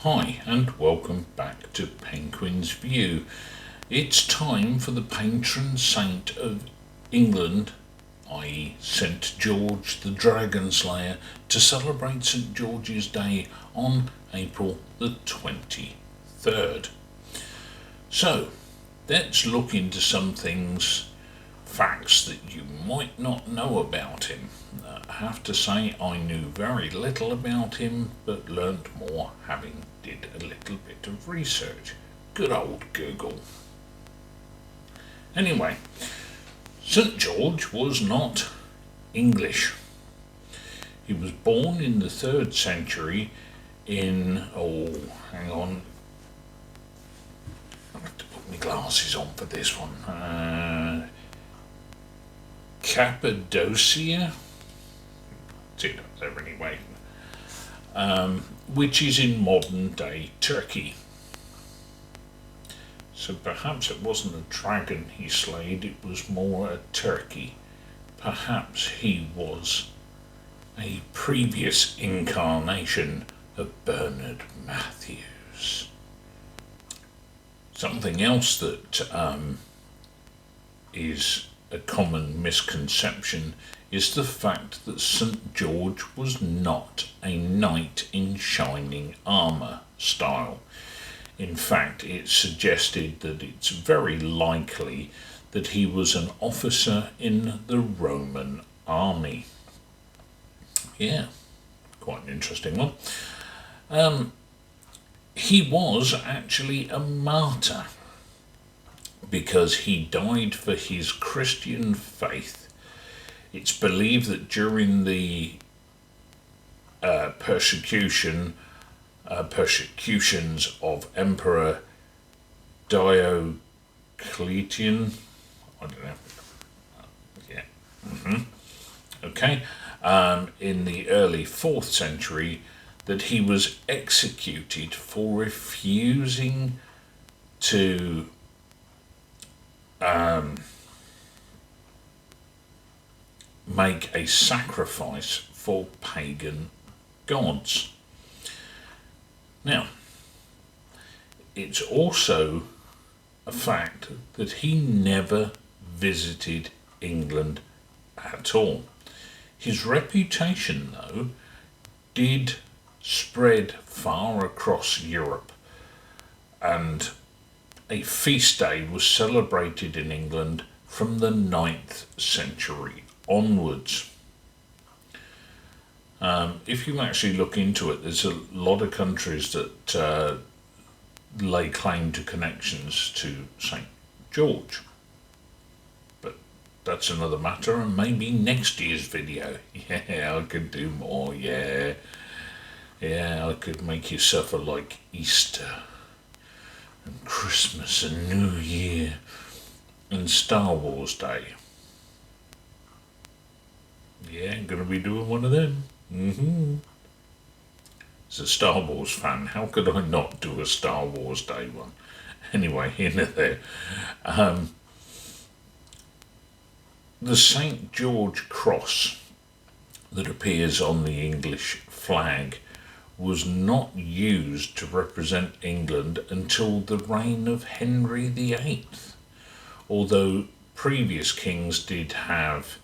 Hi and welcome back to Penguin's View. It's time for the patron saint of England, i.e. St George the Dragon Slayer, to celebrate St George's Day on April the 23rd. So, let's look into some facts that you might not know about him. I have to say I knew very little about him, but learnt more having did a little bit of research. Good old Google. Anyway, St George was not English. He was born in the 3rd century in, hang on, I have to put my glasses on for this one. Cappadocia, it's up there anyway, which is in modern day Turkey. So perhaps it wasn't a dragon he slayed, it was more a turkey. Perhaps he was a previous incarnation of Bernard Matthews. Something else that is a common misconception is the fact that St George was not a knight in shining armour style. In fact, it's suggested that it's very likely that he was an officer in the Roman army. Yeah, quite an interesting one. He was actually a martyr because he died for his Christian faith. It's believed that during the persecutions of Emperor Diocletian, I don't know, okay, in the early 4th century, that he was executed for refusing to make a sacrifice for pagan gods. Now, it's also a fact that he never visited England at all. His reputation, though, did spread far across Europe, and a feast day was celebrated in England from the 9th century onwards. If you actually look into it, there's a lot of countries that lay claim to connections to St George. But that's another matter, and maybe next year's video. Yeah, I could do more, yeah. Yeah, I could make you suffer like Easter and Christmas and New Year and Star Wars Day. Yeah, I'm going to be doing one of them. As a Star Wars fan, how could I not do a Star Wars Day one? Anyway, into there. The St George cross that appears on the English flag was not used to represent England until the reign of Henry VIII, although previous kings did have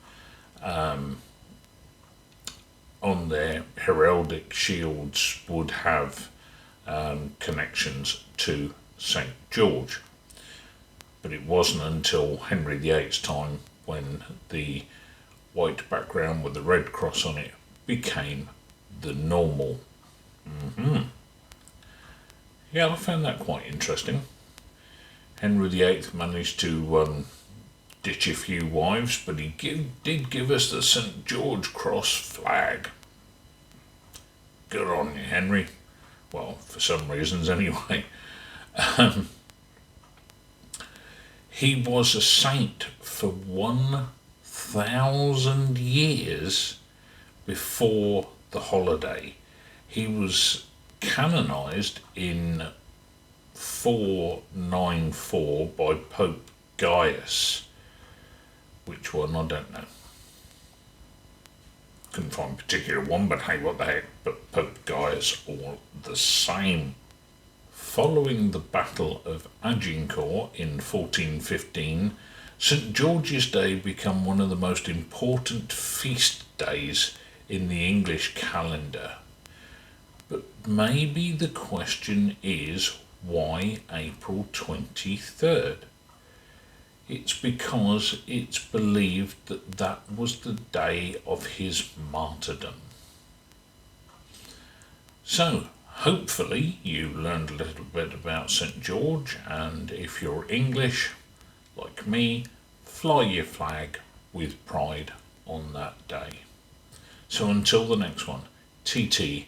on their heraldic shields would have connections to St George. But it wasn't until Henry VIII's time when the white background with the red cross on it became the normal. Yeah, I found that quite interesting. Henry VIII managed to ditch a few wives, but he did give us the St George Cross flag. Good on you, Henry. Well, for some reasons anyway. He was a saint for 1,000 years before the holiday. He was canonised in 494 by Pope Gaius. Which one, I don't know. Couldn't find a particular one, but hey, what the heck, but Pope Gaius all the same. following the Battle of Agincourt in 1415, St George's Day became one of the most important feast days in the English calendar. But maybe the question is, why April 23rd? It's because it's believed that that was the day of his martyrdom. So, hopefully you learned a little bit about St George, and if you're English, like me, fly your flag with pride on that day. So until the next one, TTFN.